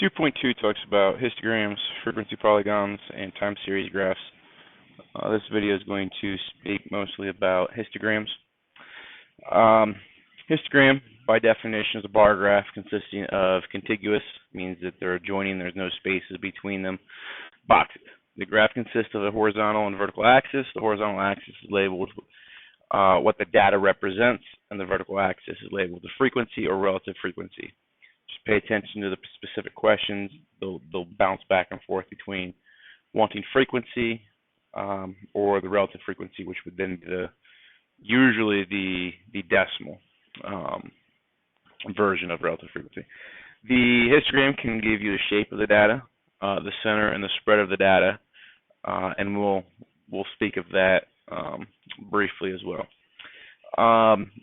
2.2 talks about histograms, frequency polygons, and time series graphs. This video is going to speak mostly about histograms. Histogram, by definition, is a bar graph consisting of contiguous, means that they're adjoining, there's no spaces between them, boxes. The graph consists of a horizontal and vertical axis. The horizontal axis is labeled what the data represents, and the vertical axis is labeled the frequency or relative frequency. Just pay attention to the specific questions. They'll bounce back and forth between wanting frequency or the relative frequency, which would then be usually the decimal version of relative frequency. The histogram can give you the shape of the data, the center and the spread of the data, and we'll speak of that briefly as well.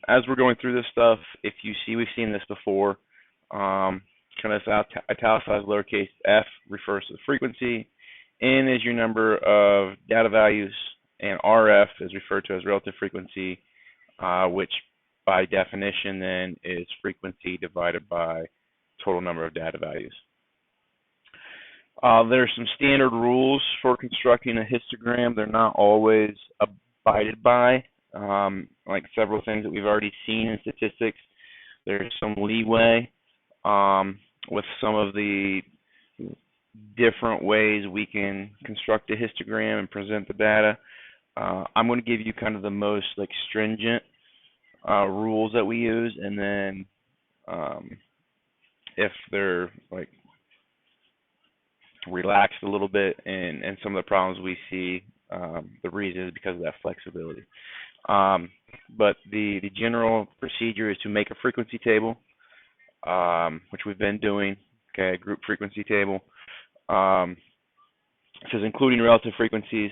As we're going through this stuff, if you see, we've seen this before, kind of italicized lowercase f refers to the frequency, N is your number of data values, and RF is referred to as relative frequency, which by definition then is frequency divided by total number of data values. There are some standard rules for constructing a histogram. They're not always abided by, like several things that we've already seen in statistics. There's some leeway with some of the different ways we can construct a histogram and present the data. I'm going to give you kind of the most stringent rules that we use, and then if they're relaxed a little bit and some of the problems we see, the reason is because of that flexibility. But the general procedure is to make a frequency table, which we've been doing, okay, a group frequency table. It says including relative frequencies.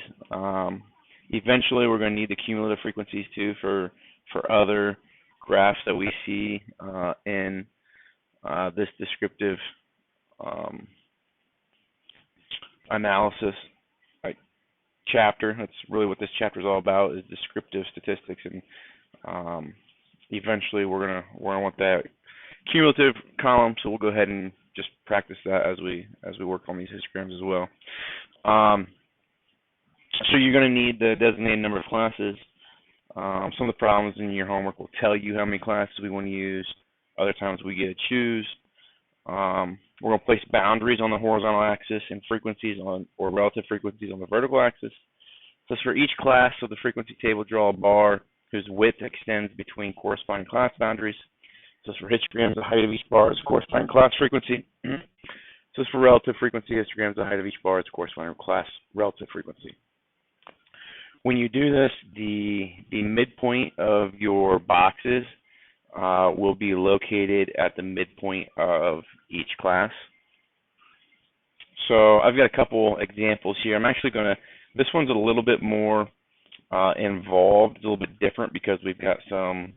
Eventually we're going to need the cumulative frequencies too for other graphs that we see in this descriptive analysis chapter. That's really what this chapter is all about, is descriptive statistics, and eventually we're gonna want that cumulative column, so we'll go ahead and just practice that as we work on these histograms as well. So you're going to need the designated number of classes. Some of the problems in your homework will tell you how many classes we want to use. Other times we get to choose. We're going to place boundaries on the horizontal axis and frequencies or relative frequencies on the vertical axis. So for each class of the frequency table, draw a bar whose width extends between corresponding class boundaries. So for histograms, the height of each bar is corresponding class frequency. So for relative frequency histograms, the height of each bar is corresponding class relative frequency. When you do this, the midpoint of your boxes will be located at the midpoint of each class. So I've got a couple examples here. I'm actually going to, this one's a little bit more involved, it's a little bit different because we've got some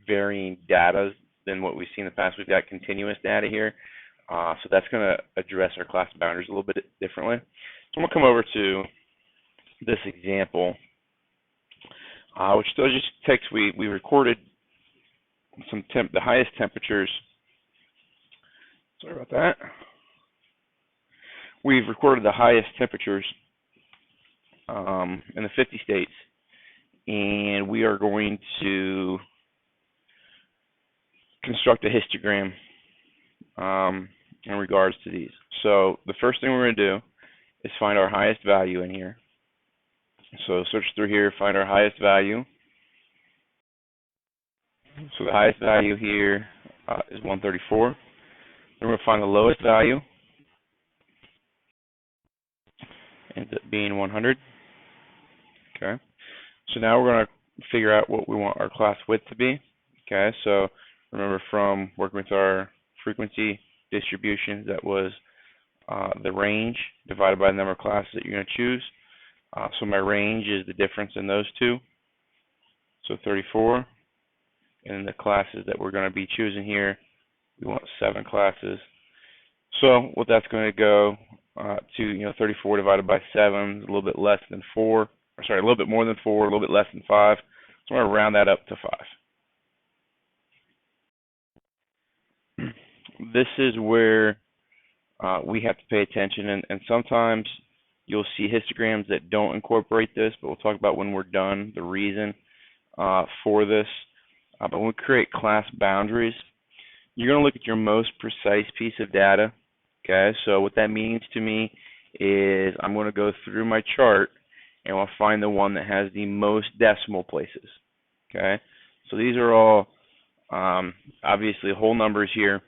varying data than what we've seen in the past. We've got continuous data here, so that's going to address our class boundaries a little bit differently. So I'm going to come over to this example, which does just takes, we recorded the highest temperatures. Sorry about that. We've recorded the highest temperatures in the 50 states, and we are going to construct a histogram in regards to these. So the first thing we're going to do is find our highest value in here. So search through here, find our highest value. So the highest value here is 134. Then we're going to find the lowest value. Ends up being 100. Okay. So now we're going to figure out what we want our class width to be. Okay. So remember, from working with our frequency distribution, that was the range divided by the number of classes that you're going to choose. So my range is the difference in those two, so 34. And the classes that we're going to be choosing here, we want 7 classes. So what that's going to go to, 34 divided by 7 is a little bit less than 4. Or sorry, a little bit more than 4, a little bit less than 5. So I'm going to round that up to 5. This is where we have to pay attention, and sometimes you'll see histograms that don't incorporate this, but we'll talk about when we're done the reason for this. But when we create class boundaries, you're going to look at your most precise piece of data. Okay, so what that means to me is I'm going to go through my chart and I'll find the one that has the most decimal places. Okay, so these are all obviously whole numbers here,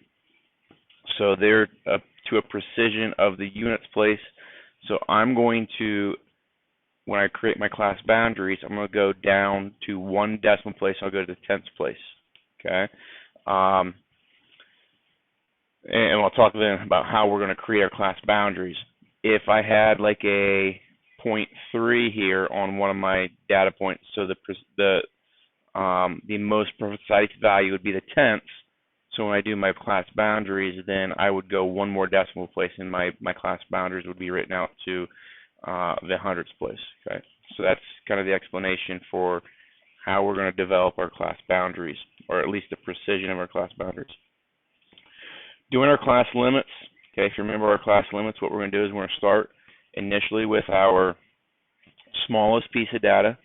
so they're up to a precision of the units place. So I'm going to, when I create my class boundaries, I'm going to go down to one decimal place. I'll go to the tenths place. Okay, and I'll talk then about how we're going to create our class boundaries. If I had like a 0.3 here on one of my data points, so the most precise value would be the tenths. So when I do my class boundaries, then I would go one more decimal place, and my class boundaries would be written out to the hundredths place. Okay, so that's kind of the explanation for how we're going to develop our class boundaries, or at least the precision of our class boundaries. Doing our class limits. Okay, if you remember our class limits, what we're going to do is we're going to start initially with our smallest piece of data.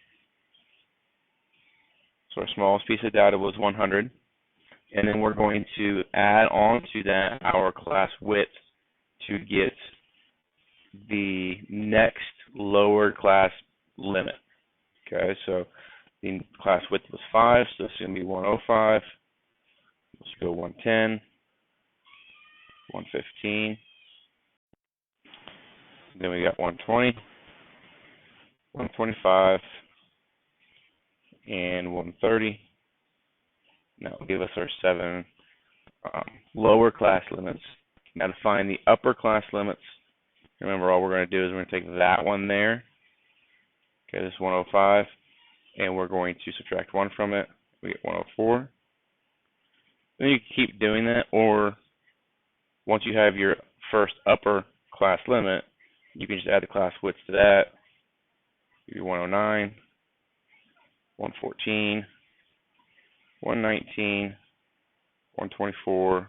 So our smallest piece of data was 100. And then we're going to add on to that our class width to get the next lower class limit. Okay, so the class width was 5, so it's going to be 105. Let's go 110, 115. Then we got 120, 125, and 130. That will give us our 7 lower class limits. Now to find the upper class limits, remember all we're going to do is we're going to take that one there. Okay, this is 105, and we're going to subtract 1 from it. We get 104. Then you can keep doing that, or once you have your first upper class limit, you can just add the class width to that. Give you 109, 114, 119, 124,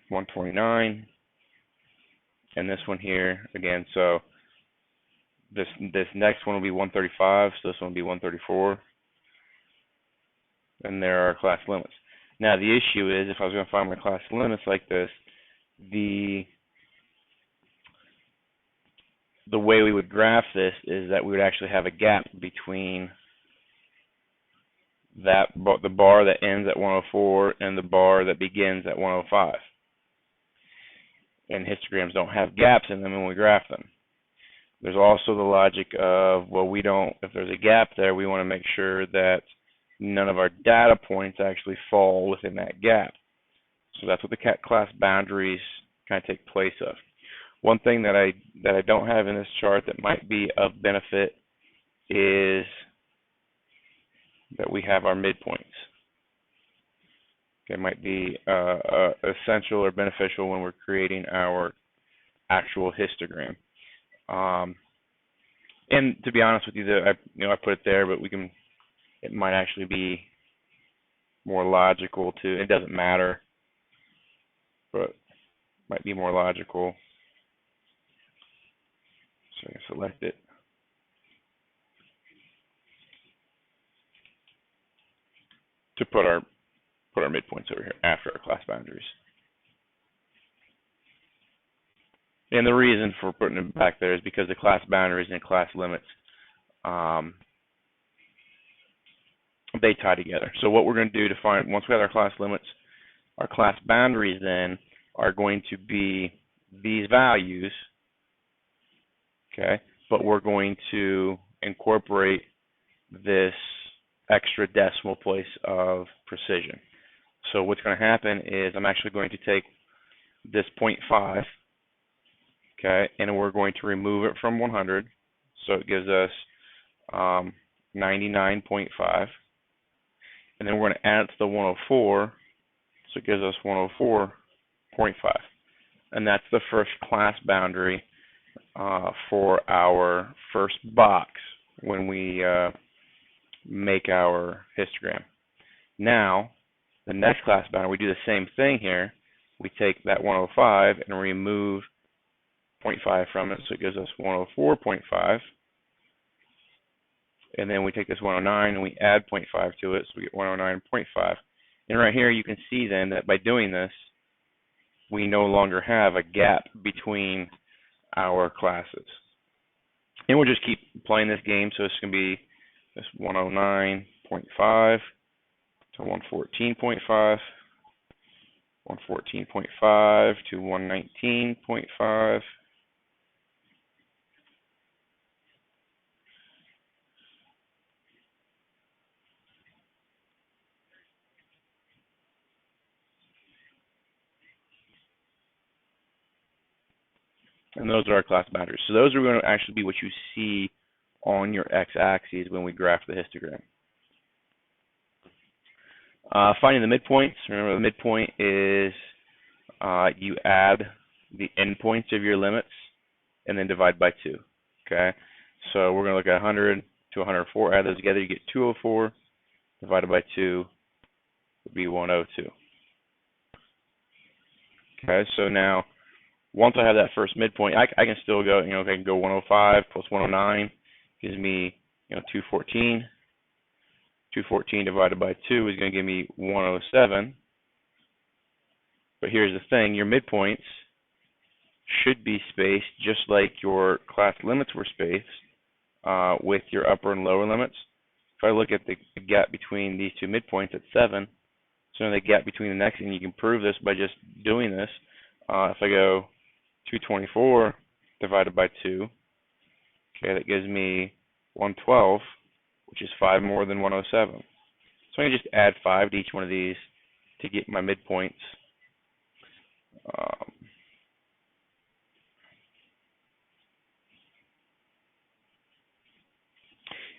129, and this one here again. So this next one will be 135, so this one will be 134, and there are class limits. Now the issue is, if I was going to find my class limits like this, the way we would graph this is that we would actually have a gap between the bar that ends at 104 and the bar that begins at 105. And histograms don't have gaps in them when we graph them. There's also the logic of, well, if there's a gap there, we want to make sure that none of our data points actually fall within that gap. So that's what the class boundaries kind of take place of. One thing that I don't have in this chart that might be of benefit is that we have our midpoints. Okay, it might be essential or beneficial when we're creating our actual histogram. And to be honest with you, I put it there, but it might actually be more logical to. It doesn't matter, but it might be more logical. So I can select it. To put our midpoints over here after our class boundaries. And the reason for putting it back there is because the class boundaries and class limits, they tie together. So what we're going to do to find, once we have our class limits, our class boundaries then are going to be these values, okay, but we're going to incorporate this extra decimal place of precision. So what's going to happen is I'm actually going to take this 0.5, okay, and we're going to remove it from 100, so it gives us 99.5, and then we're going to add it to the 104, so it gives us 104.5, and that's the first class boundary for our first box when we make our histogram. Now, the next class boundary, we do the same thing here. We take that 105 and remove 0.5 from it, so it gives us 104.5. And then we take this 109 and we add 0.5 to it, so we get 109.5. And right here you can see then that by doing this, we no longer have a gap between our classes. And we'll just keep playing this game, so it's going to be this 109.5 to 114.5, 114.5 to 119.5, and those are our class boundaries. So those are going to actually be what you see on your x-axis when we graph the histogram. Finding the midpoints. Remember, the midpoint is you add the endpoints of your limits and then divide by 2. Okay, so we're going to look at 100 to 104. Add those together, you get 204. Divided by 2 would be 102. Okay, so now once I have that first midpoint, I can still go, I can go 105 plus 109 gives me, 214. 214 divided by 2 is going to give me 107. But here's the thing, your midpoints should be spaced just like your class limits were spaced with your upper and lower limits. If I look at the gap between these two midpoints at 7, so the gap between the next, and you can prove this by just doing this. If I go 224 divided by 2, okay, that gives me 112, which is 5 more than 107. So I can just add 5 to each one of these to get my midpoints.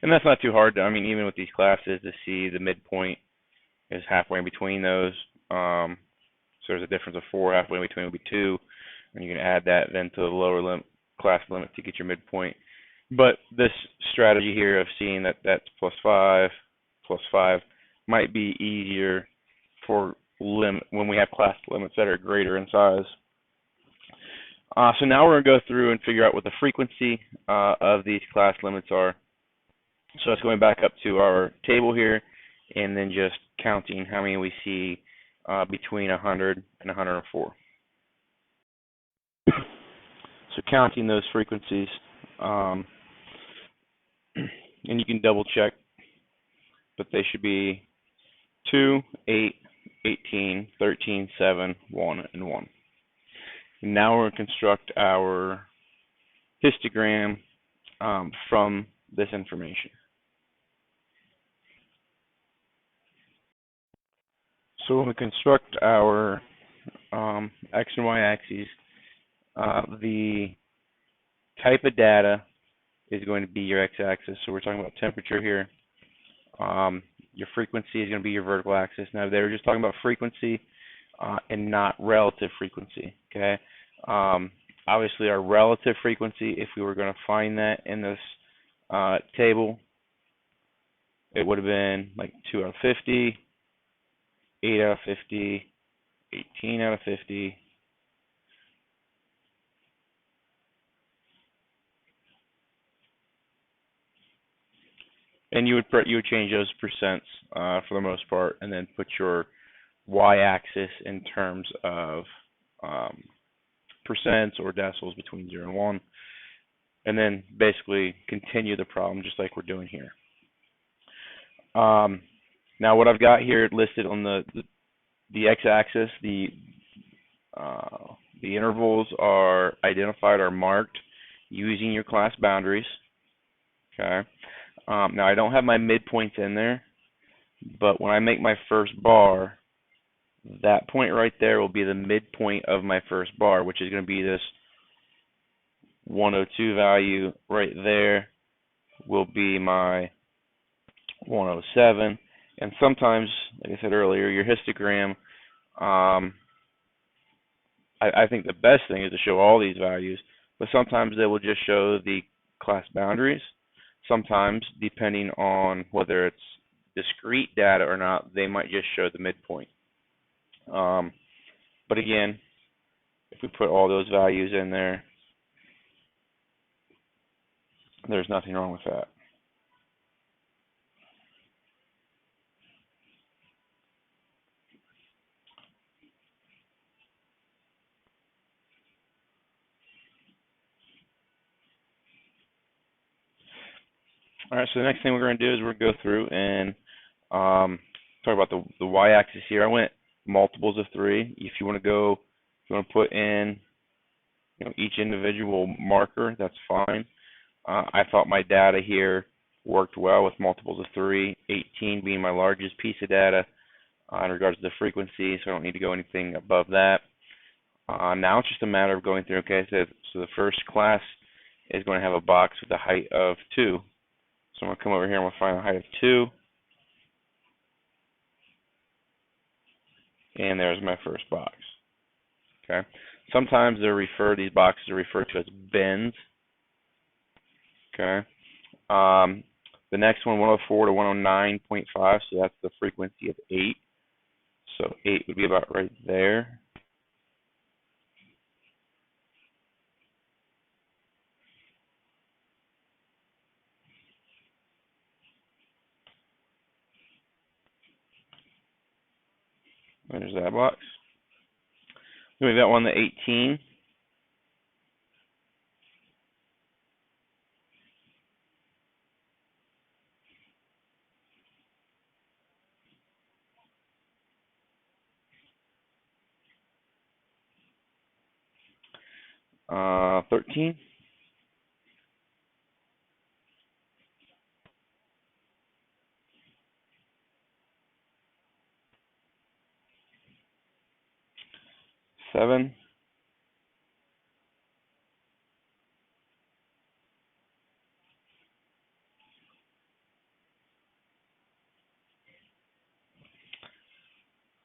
And that's not too hard, even with these classes, to see the midpoint is halfway in between those. So there's a difference of 4, halfway in between would be 2. And you can add that then to the lower class limit to get your midpoint. But this strategy here of seeing that that's plus 5 might be easier for when we have class limits that are greater in size. So now we're going to go through and figure out what the frequency of these class limits are. So it's going back up to our table here and then just counting how many we see between 100 and 104. So counting those frequencies, and you can double check, but they should be 2, 8, 18, 13, 7, 1, and 1. And now we're going to construct our histogram from this information. So when we construct our X and Y axes, the type of data is going to be your x-axis. So we're talking about temperature here. Your frequency is going to be your vertical axis. Now they were just talking about frequency and not relative frequency. Okay. Obviously our relative frequency, if we were going to find that in this table, it would have been like 2 out of 50, 8 out of 50, 18 out of 50, and you would change those percents for the most part, and then put your y-axis in terms of percents or decimals between 0 and 1, and then basically continue the problem just like we're doing here. Now what I've got here listed on the x-axis, the intervals are identified or marked using your class boundaries. Okay. Now I don't have my midpoints in there, but when I make my first bar, that point right there will be the midpoint of my first bar, which is going to be this 102 value right there will be my 107. And sometimes, like I said earlier, your histogram, I think the best thing is to show all these values, but sometimes they will just show the class boundaries. Sometimes, depending on whether it's discrete data or not, they might just show the midpoint. Um, but again, if we put all those values in there, there's nothing wrong with that. All right, so the next thing we're going to do is we're going to go through and talk about the y-axis here. I went multiples of 3. If you want to go, if you want to put in each individual marker, that's fine. I thought my data here worked well with multiples of 3, 18 being my largest piece of data in regards to the frequency, so I don't need to go anything above that. Now it's just a matter of going through, okay, so the first class is going to have a box with a height of 2. So I'm going to come over here and we'll find a height of 2. And there's my first box. Okay. Sometimes these boxes are referred to as bins. Okay. The next one, 104 to 109.5, so that's the frequency of 8. So 8 would be about right there. There's that box. Then we've got one, the 18. Uh, 13. Seven.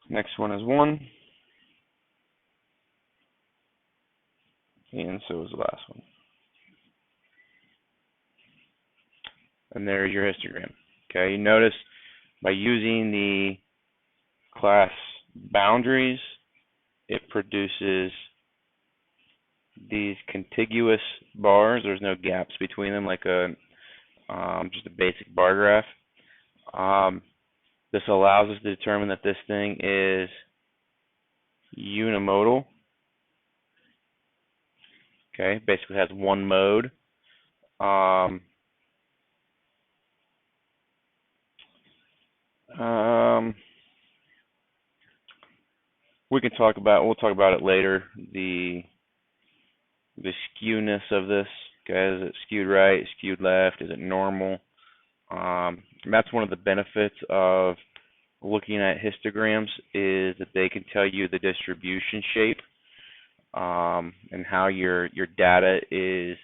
Next one is 1. And so is the last one. And there's your histogram. Okay, you notice by using the class boundaries, it produces these contiguous bars. There's no gaps between them like just a basic bar graph. This allows us to determine that this thing is unimodal. Okay, basically has one mode. We'll talk about it later. The skewness of this. Okay, is it skewed right, skewed left? Is it normal? That's one of the benefits of looking at histograms, is that they can tell you the distribution shape and how your data is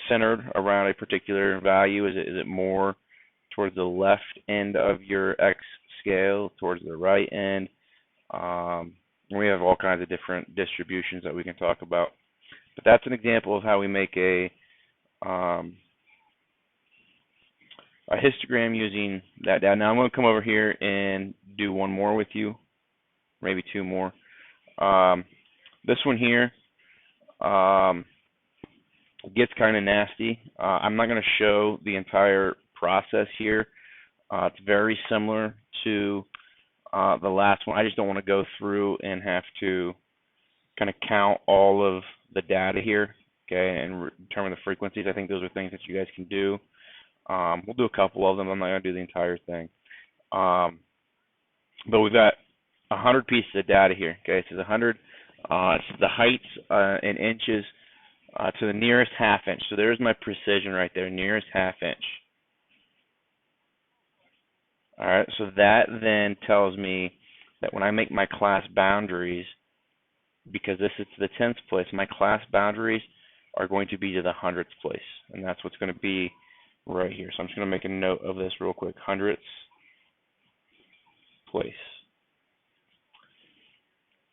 centered around a particular value. Is it more towards the left end of your X scale, towards the right end? We have all kinds of different distributions that we can talk about. But that's an example of how we make a histogram using that data. Now I'm going to come over here and do one more with you, maybe 2 more. This one here gets kind of nasty. I'm not going to show the entire process here. It's very similar to the last one. I just don't want to go through and have to kind of count all of the data here, okay, and determine the frequencies. I think those are things that you guys can do. We'll do a couple of them. I'm not going to do the entire thing. But we've got 100 pieces of data here, okay? So the 100, it's the heights in inches to the nearest half inch. So there's my precision right there, nearest half inch. All right, so that then tells me that when I make my class boundaries, because this is the 10th place, my class boundaries are going to be to the 100th place, and that's what's going to be right here. So I'm just going to make a note of this real quick, 100th place.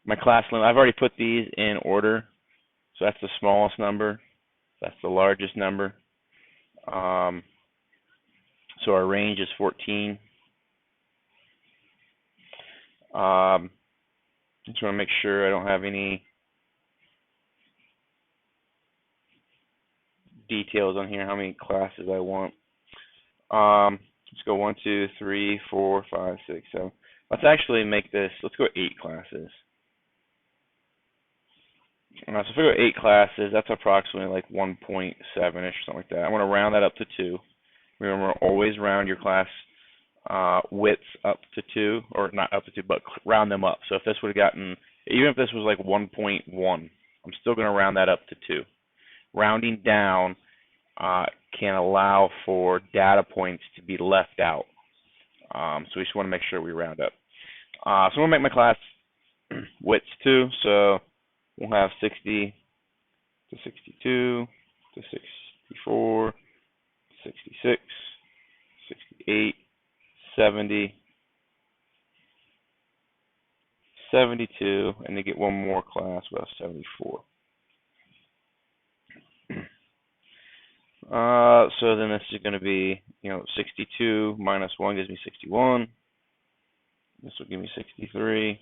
My class limit, I've already put these in order, so that's the smallest number, that's the largest number. So our range is 14. Just want to make sure I don't have any details on here, how many classes I want. Let's go 1, 2, 3, 4, 5, 6, 7. Let's actually make this, let's go 8 classes. So if we go 8 classes, that's approximately like 1.7-ish, something like that. I want to round that up to 2. Remember, always round your class widths up to 2, or not up to 2, but round them up. So if this would have gotten, even if this was like 1.1, I'm still going to round that up to 2. Rounding down can allow for data points to be left out. So we just want to make sure we round up. So I'm going to make my class widths 2. So we'll have 60 to 62 to 64, 66, 68, 70, 72, and they get one more class, we'll have 74. So then this is going to be, 62 minus 1 gives me 61. This will give me 63,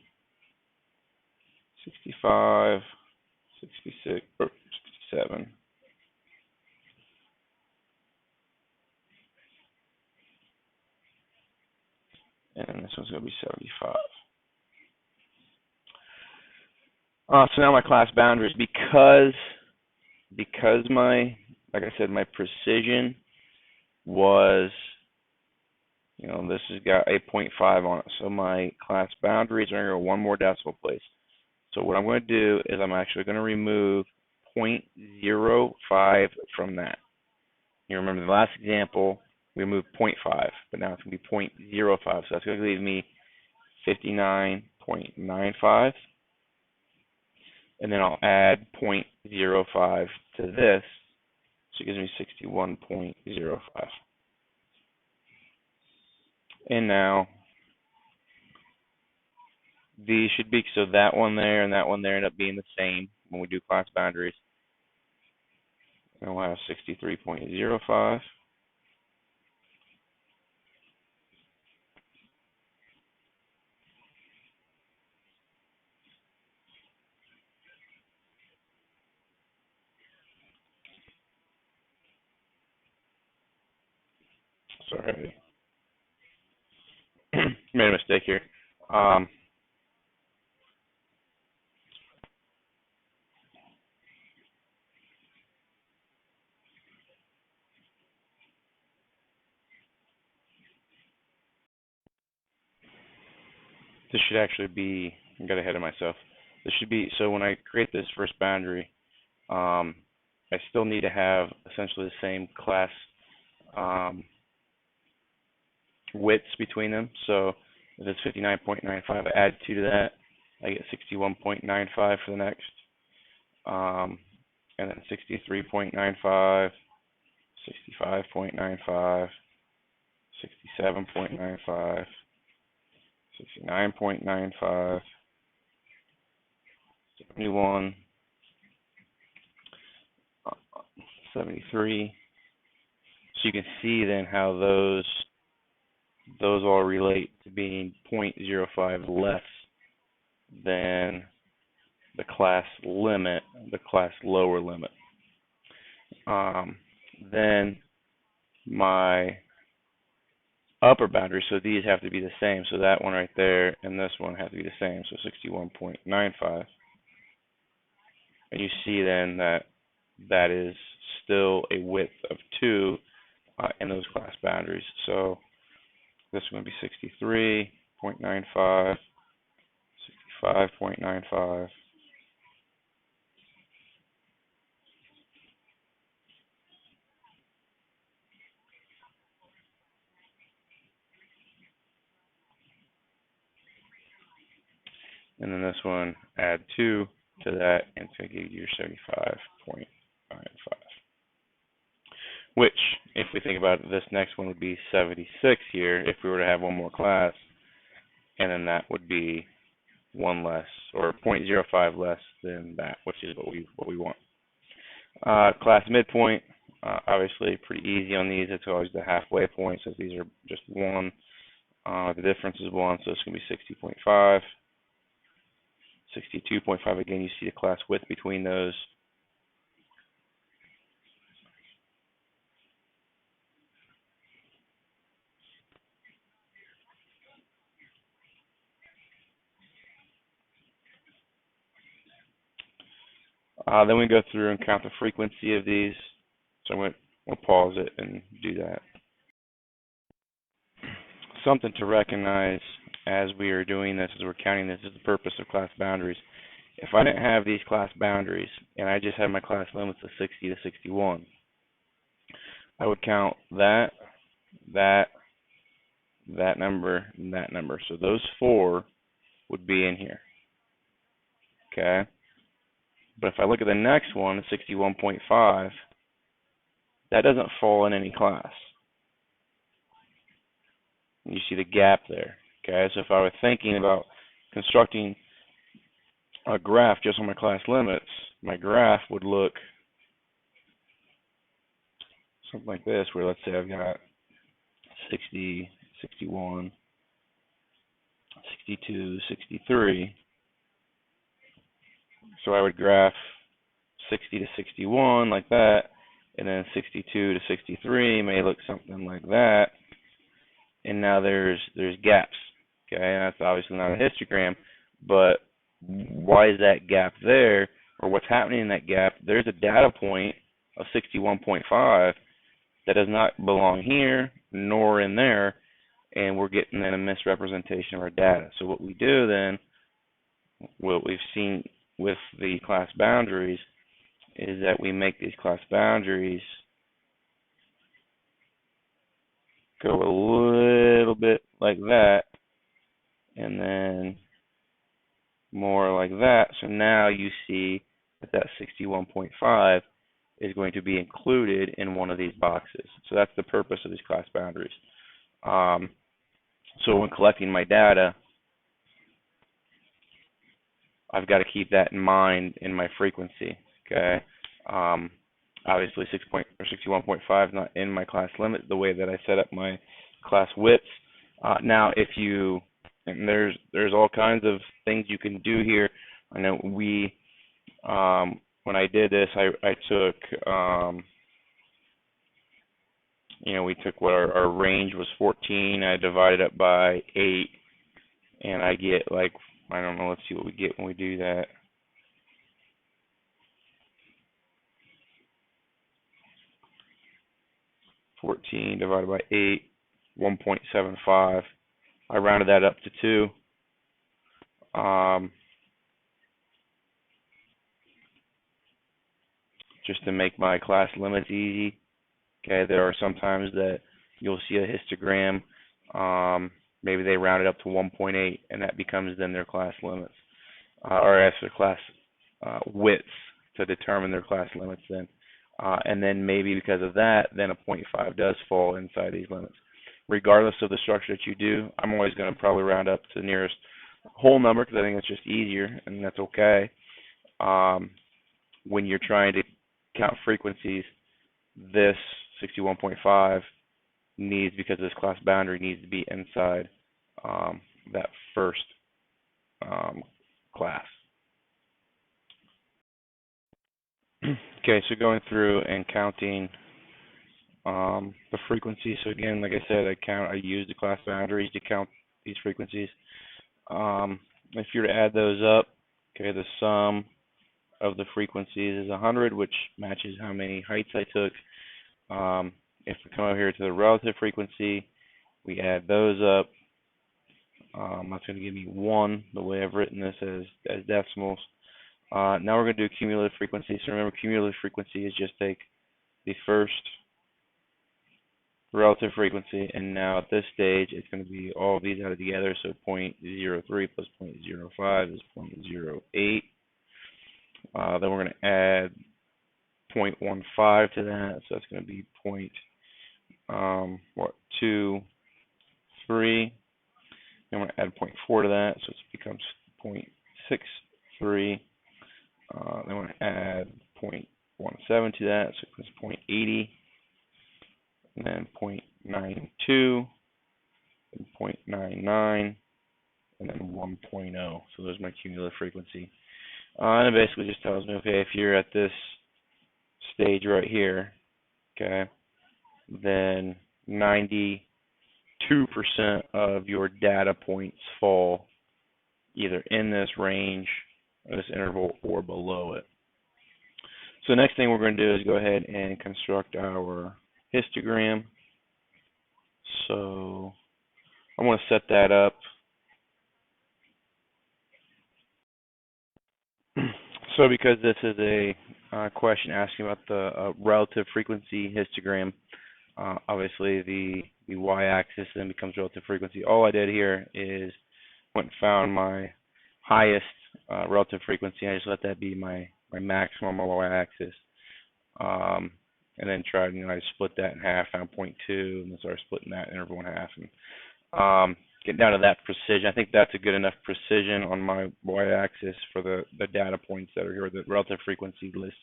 65, 66, or 67. And then this one's going to be 75. So now my class boundaries, because my, like I said, my precision was, this has got a 0.5 on it. So my class boundaries are going to go one more decimal place. So what I'm going to do is I'm actually going to remove 0.05 from that. You remember the last example, we moved 0.5, but now it's going to be 0.05. So that's going to leave me 59.95. And then I'll add 0.05 to this, so it gives me 61.05. And now these should be, so that one there and that one there end up being the same when we do class boundaries. And we'll have 63.05. Sorry, made a mistake here. This should actually be, I got ahead of myself. This should be, so when I create this first boundary, I still need to have essentially the same class widths between them. So if it's 59.95, I add 2 to that, I get 61.95 for the next. And then 63.95, 65.95, 67.95, 69.95, 71, 73. So you can see then how those all relate to being 0.05 less than the class limit, the class lower limit. Then my upper boundary, so these have to be the same. So that one right there and this one have to be the same. So 61.95. And you see then that that is still a width of 2 in those class boundaries. So this one would be 63.95, 65.95, and then this one add 2 to that, and it's going to give you your 75.95. Which, if we think about it, this next one would be 76 here if we were to have one more class, and then that would be 1 less, or 0.05 less than that, which is what we want. Class midpoint, obviously pretty easy on these. It's always the halfway point, since these are just 1. The difference is 1, so it's going to be 60.5. 62.5, again, you see the class width between those. Then we go through and count the frequency of these. So we'll pause it and do that. Something to recognize as we are doing this, as we're counting this, is the purpose of class boundaries. If I didn't have these class boundaries and I just had my class limits of 60 to 61, I would count that number, and that number. So those 4 would be in here. Okay? But if I look at the next one, 61.5, that doesn't fall in any class. You see the gap there. Okay? So if I were thinking about constructing a graph just on my class limits, my graph would look something like this, where let's say I've got 60, 61, 62, 63. So I would graph 60 to 61 like that, and then 62 to 63 may look something like that. And now there's gaps. Okay, and that's obviously not a histogram, but why is that gap there, or what's happening in that gap? There's a data point of 61.5 that does not belong here nor in there, and we're getting then a misrepresentation of our data. So what we do then, what we've seen with the class boundaries, is that we make these class boundaries go a little bit like that, and then more like that. So now you see that 61.5 is going to be included in one of these boxes. So that's the purpose of these class boundaries. So when collecting my data, I've got to keep that in mind in my frequency. Okay. Obviously 61.5 is not in my class limit the way that I set up my class widths. Now if you, and there's all kinds of things you can do here. I know we, when I did this, I took, we took what our range was 14, I divided it by 8, and I get like, I don't know, let's see what we get when we do that. 14 divided by 8, 1.75. I rounded that up to 2. Just to make my class limits easy. Okay, there are some times that you'll see a histogram. Maybe they round it up to 1.8, and that becomes then their class limits, or as their class widths to determine their class limits then. And then maybe because of that, then a 0.5 does fall inside these limits. Regardless of the structure that you do, I'm always going to probably round up to the nearest whole number because I think it's just easier, and that's okay. When you're trying to count frequencies, this 61.5 needs, because this class boundary needs to be inside that first class. Okay, so going through and counting the frequencies. So again, like I said, I use the class boundaries to count these frequencies. If you were to add those up, okay, the sum of the frequencies is 100, which matches how many heights I took. If we come over here to the relative frequency, we add those up. That's going to give me 1, the way I've written this as decimals. Now we're going to do cumulative frequency. So remember, cumulative frequency is just take the first relative frequency, and now at this stage, it's going to be all of these added together. So 0.03 plus 0.05 is 0.08. Then we're going to add 0.15 to that, so that's going to be 0.23. Then we're going to add 0.4 to that, so it becomes 0.63. Then we're going to add 0.17 to that, so it becomes 0.80. And then 0.92 and 0.9, and then 1.0. So there's my cumulative frequency. And it basically just tells me, okay, if you're at this stage right here, okay, then 92% of your data points fall either in this range, or this interval, or below it. So the next thing we're going to do is go ahead and construct our histogram. So I'm going to set that up. So because this is a question asking about the relative frequency histogram, obviously the y-axis then becomes relative frequency. All I did here is went and found my highest relative frequency. I just let that be my maximum on the y-axis. And then tried, I split that in half, found 0.2, and then started splitting that interval in half. And getting down to that precision, I think that's a good enough precision on my y-axis for the data points that are here, the relative frequency lists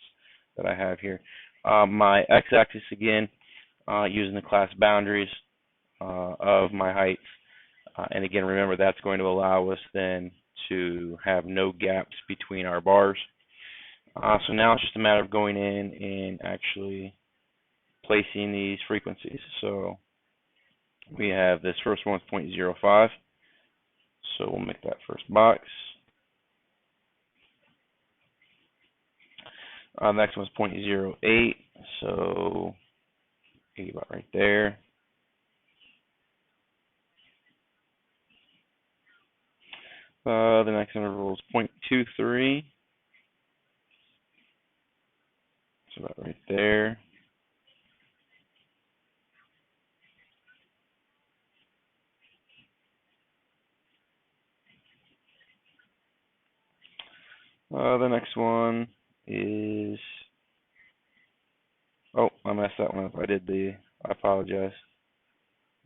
that I have here. My x-axis, again, using the class boundaries of my heights. And again, remember, that's going to allow us then to have no gaps between our bars. So now it's just a matter of going in and actually placing these frequencies. So we have this first one is 0.05. So we'll make that first box. Next one's 0.08. So about right there. The next interval is 0.23. It's about right there. The next one is, oh, I messed that one up. I apologize.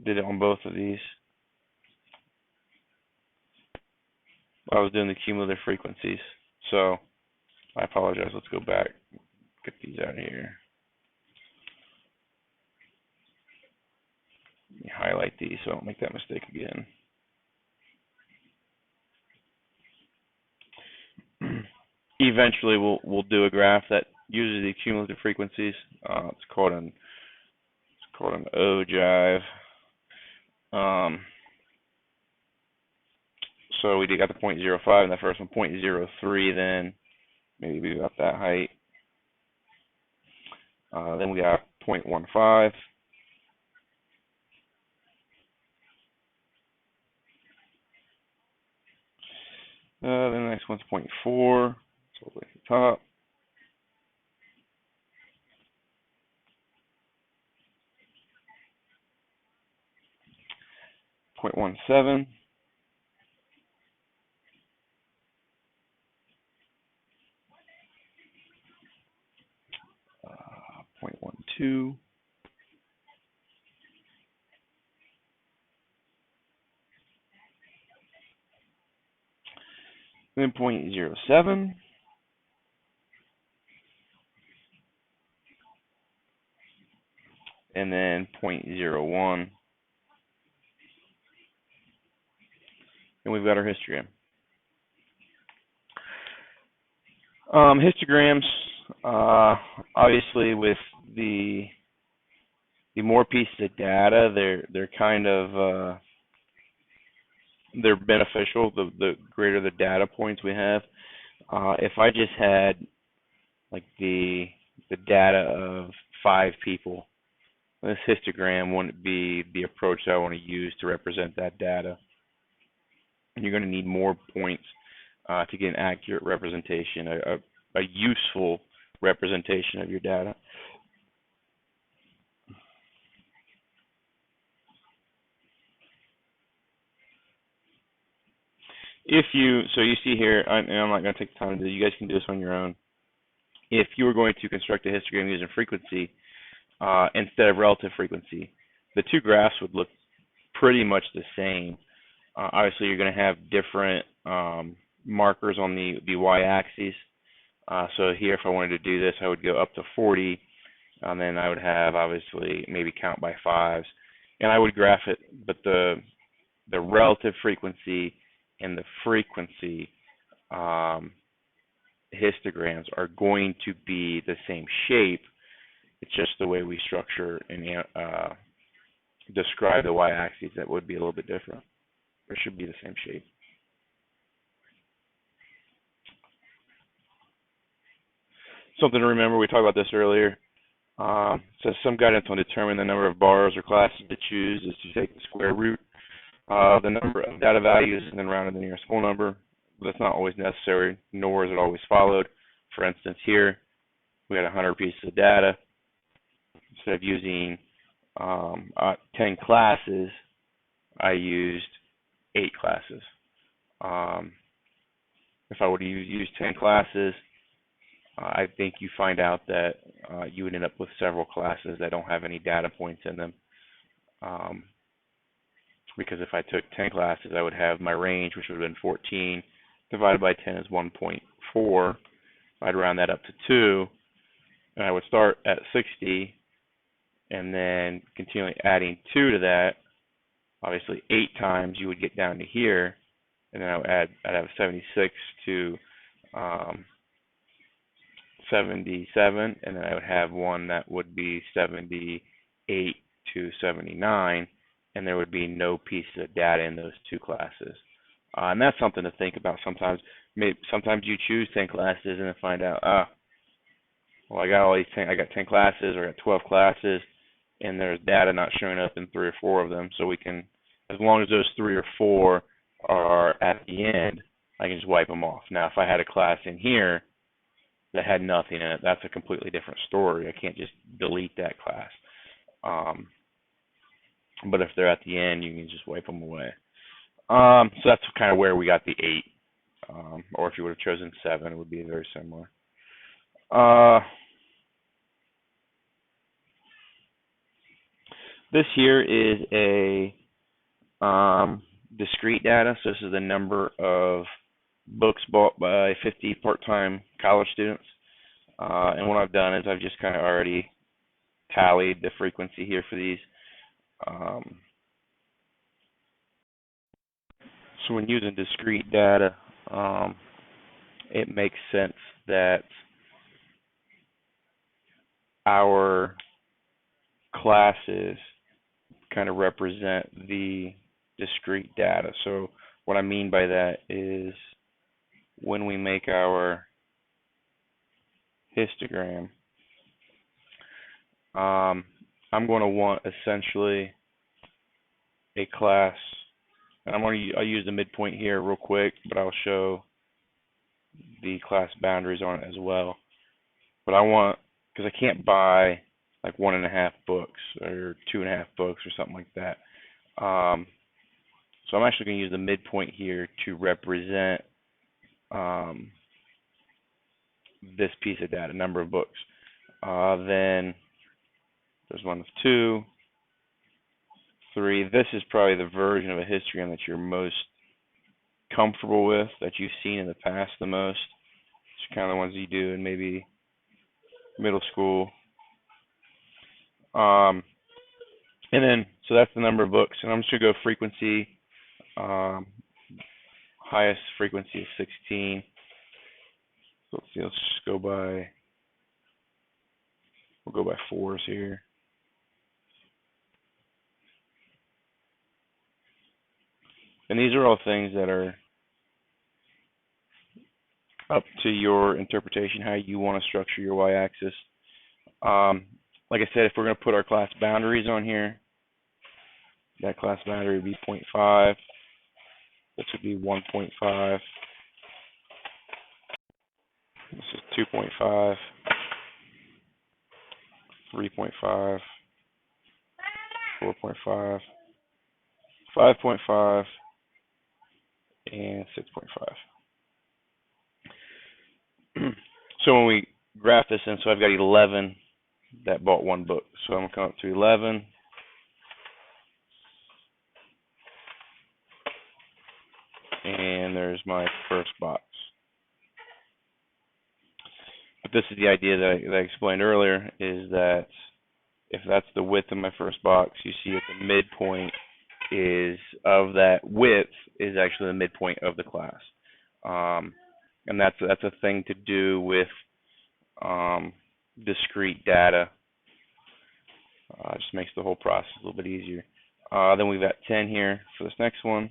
Did it on both of these. I was doing the cumulative frequencies, so I apologize. Let's go back, get these out of here. Let me highlight these so I don't make that mistake again. Eventually, we'll do a graph that uses the cumulative frequencies. It's called an ogive. So we got the 0.05 in the first one, 0.03 then, maybe we got that height. Then we got 0.15. Then the next one's 0.4, so all the way to the top. .17. 0.12. Then 0.07. And then 0.01. And we've got our histogram. Histograms, obviously, with the more pieces of data, they're kind of they're beneficial. The greater the data points we have. If I just had like the data of 5 people, this histogram wouldn't be the approach that I want to use to represent that data. And you're going to need more points to get an accurate representation, a useful representation of your data. So you see here, and I'm not going to take the time to do it, you guys can do this on your own. If you were going to construct a histogram using frequency instead of relative frequency, the two graphs would look pretty much the same. Obviously, you're going to have different markers on the y-axis. So here, if I wanted to do this, I would go up to 40, and then I would have, obviously, maybe count by 5s. And I would graph it, but the the relative frequency and the frequency um, histograms are going to be the same shape. It's just the way we structure and describe the y-axis that would be a little bit different. Or should be the same shape. Something to remember, we talked about this earlier. So some guidance on determining the number of bars or classes to choose is to take the square root of the number of data values and then round to the nearest whole number. But that's not always necessary, nor is it always followed. For instance, here we had 100 pieces of data. Instead of using 10 classes, I used 8 classes. If I were to use 10 classes, I think you find out that you would end up with several classes that don't have any data points in them. Because if I took 10 classes, I would have my range, which would have been 14, divided by 10 is 1.4. I'd round that up to 2, and I would start at 60, and then continually adding 2 to that. Obviously, 8 times you would get down to here, and then I'd have 76 to 77, and then I would have one that would be 78 to 79, and there would be no pieces of data in those 2 classes. And that's something to think about sometimes. Sometimes you choose 10 classes and then find out, well, I got 10 classes or I got 12 classes, and there's data not showing up in 3 or 4 of them. So we can, as long as those 3 or 4 are at the end, I can just wipe them off. Now, if I had a class in here that had nothing in it, that's a completely different story. I can't just delete that class. But if they're at the end, you can just wipe them away. So that's kind of where we got the 8. Or if you would have chosen 7, it would be very similar. This here is a discrete data. So this is the number of books bought by 50 part-time college students. And what I've done is I've just kind of already tallied the frequency here for these. So when using discrete data, it makes sense that our classes kind of represent the discrete data. So what I mean by that is when we make our histogram, I'm going to want essentially a class, and I'll use the midpoint here real quick, but I'll show the class boundaries on it as well. But I want, because I can't buy like 1.5 books or 2.5 books or something like that. So I'm actually going to use the midpoint here to represent this piece of data, number of books. Then there's one of 2, 3. This is probably the version of a histogram that you're most comfortable with, that you've seen in the past the most. It's kind of the ones you do in maybe middle school. And then, so that's the number of books. And I'm just going to go frequency. Highest frequency is 16. So let's see, let's just go by, we'll go by 4s here. And these are all things that are up to your interpretation, how you want to structure your y-axis. Like I said, if we're going to put our class boundaries on here, that class boundary would be 0.5. This would be 1.5. This is 2.5, 3.5, 4.5, 5.5, and 6.5. So when we graph this in, so I've got 11 that bought 1 book. So I'm going to come up to 11. And there's my first box. But this is the idea that I explained earlier, is that if that's the width of my first box, you see at the midpoint is of that width is actually the midpoint of the class. And that's a thing to do with discrete data. Just makes the whole process a little bit easier. Then we've got 10 here for this next one.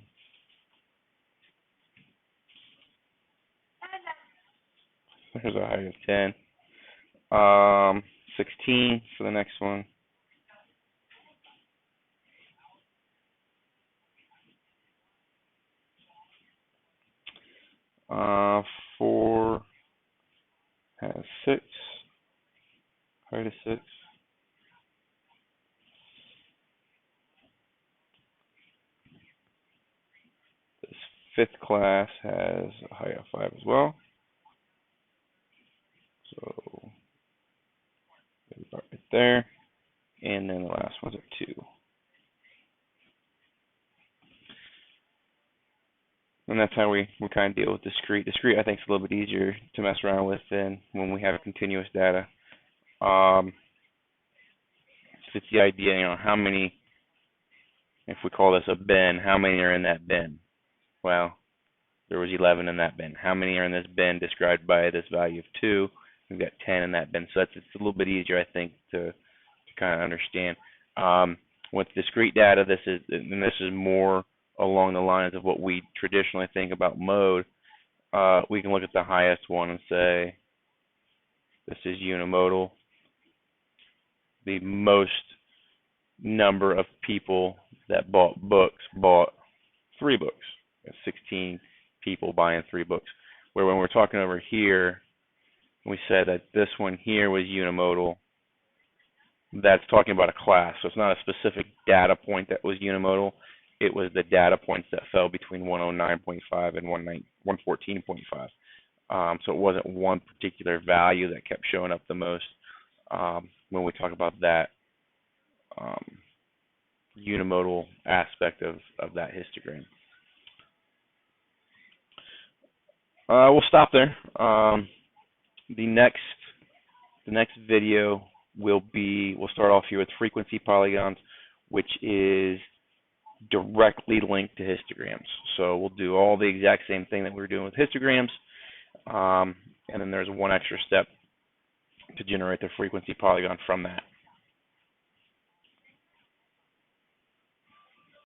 There's a height of 10. 16 for the next one. Uh, 4 has 6. Height of 6. This fifth class has a height of 5 as well. So right there. And then the last one's at 2. And that's how we kind of deal with discrete. Discrete, I think, is a little bit easier to mess around with than when we have continuous data. It's the idea, how many, if we call this a bin, how many are in that bin? Well, there was 11 in that bin. How many are in this bin described by this value of 2? We've got 10 in that bin. So it's a little bit easier, I think, to kind of understand. With discrete data, this is more along the lines of what we traditionally think about mode. We can look at the highest one and say this is unimodal. The most number of people that bought 3 books. 16 people buying 3 books. Where when we're talking over here, we said that this one here was unimodal. That's talking about a class, so it's not a specific data point that was unimodal. It was the data points that fell between 109.5 and 114.5. So it wasn't one particular value that kept showing up the most when we talk about that unimodal aspect of that histogram. We'll stop there. The next video we'll start off here with frequency polygons, which is directly linked to histograms. So we'll do all the exact same thing that we were doing with histograms, and then there's one extra step to generate the frequency polygon from that.